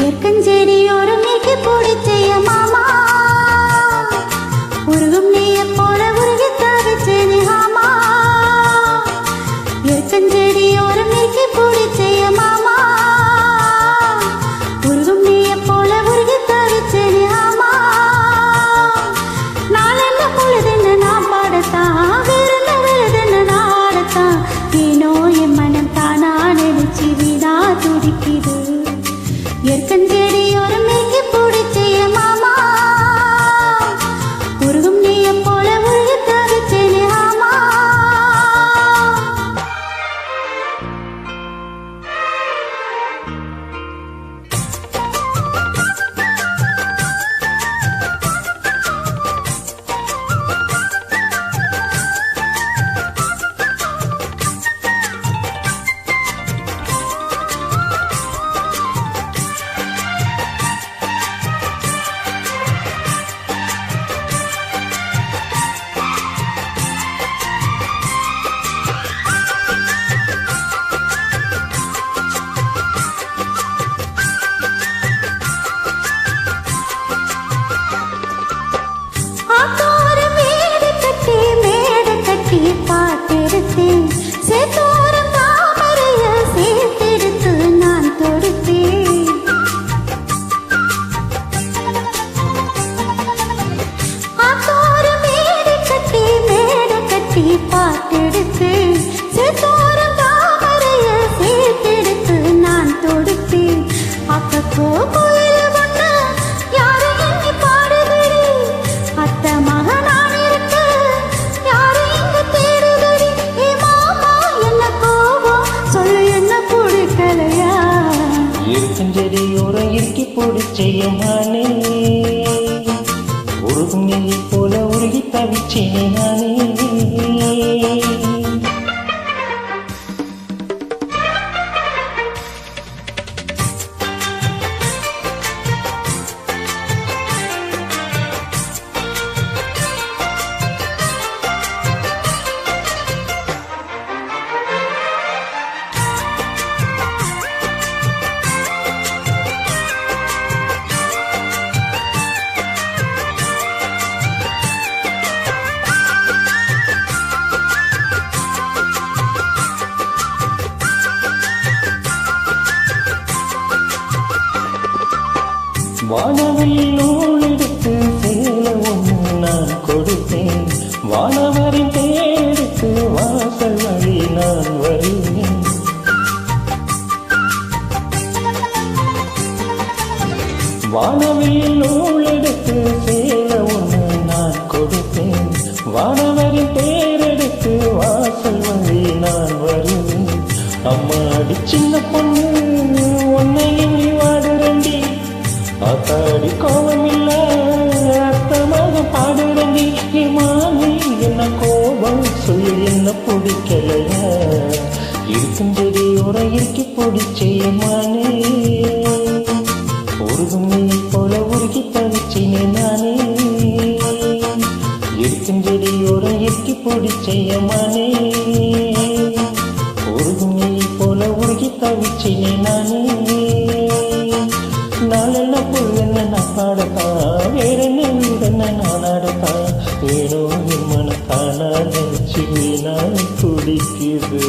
ஏற்கஞ்செடியோரம் நீக்கி பிடிச்சைய மாமா உருகும் நீய போல உருகி தவிச்சேனே ஆமா ஏற்கஞ்செடியோரம் நீக்கி பிடிச்சைய மாமா உருகும் நீய போல உருகி தவிச்சேனே ஆமா நாளென்ன பொழுதென்ன நான் பாடத்தான் வேறென்ன விழுதென்ன நான் ஆடத்தான் ஏனோ என் மனம் தானா நினைச்சு வீணா துடிக்குது ஏற்கஞ்செடியோரம் நீக்கி பிடிச்சைய மாமா உருகும் நீய போல உருகி தவிச்சேனே ஆமா பார்த்தெடுத்தேன் சேத்தோரம் தாமரைய சேர்த்தெடுத்து நான் தொடுத்தேன் ஆத்தோரம் மேடை கட்டி பார்த்தெடுத்தேன் சேத்தோரம் தாமரைய சேர்த்தெடுத்து நான் தொடுத்தேன் அப்போ கோயில் ஒண்ணு யாரை எண்ணி பாடுகிறே அத்த மகனான் இருக்க யாரை எங்க தேடுகிறே ஏ மாமா என்ன கோபம் சொல்லு என்ன பிடிக்கலையா ஏற்கஞ்செடியோரம் இறுக்கி பிடிச்சைய மானே உருகும் நீயை போல உருகி தவிச்சேனே நானே வானவில் நூலெடுத்து சேலை ஒன்று நான் கொடுத்தேன் வானவரின் தேடுத்து வாசல் வழி நான் வருவேன் வானவில் நூலெடுத்து சேலை ஒன்று நான் கொடுத்தேன் வானவரின் தேரெடுத்து வாசல் வழி நான் வருவேன் அம்மாடி சின்ன பொண்ணு உன்னை எண்ணி வாடுறண்டி ஆத்தாடி கோபம் இல்ல அர்த்தமாக பாடுறண்டி மாமி என்ன கோபம் சொல்லி என்ன பிடிக்கலையா இருக்குஞ்செடியோரம் இறுக்கி பிடிச்சைய மானே உருகும் நீயை போல உருகி தவிச்சேனே நானே இருக்குஞ்செடியோரம் இறுக்கி பிடிச்சைய மானே உருகும் நீயை போல உருகி தவிச்சேனே நானே நாளென்ன பொழுதென்ன நான் பாடத்தா வேறென்ன வீடென்ன நான் ஆடத்தா ஏனோ என் மனத்தானா நினைச்சு வீணா துடிக்குது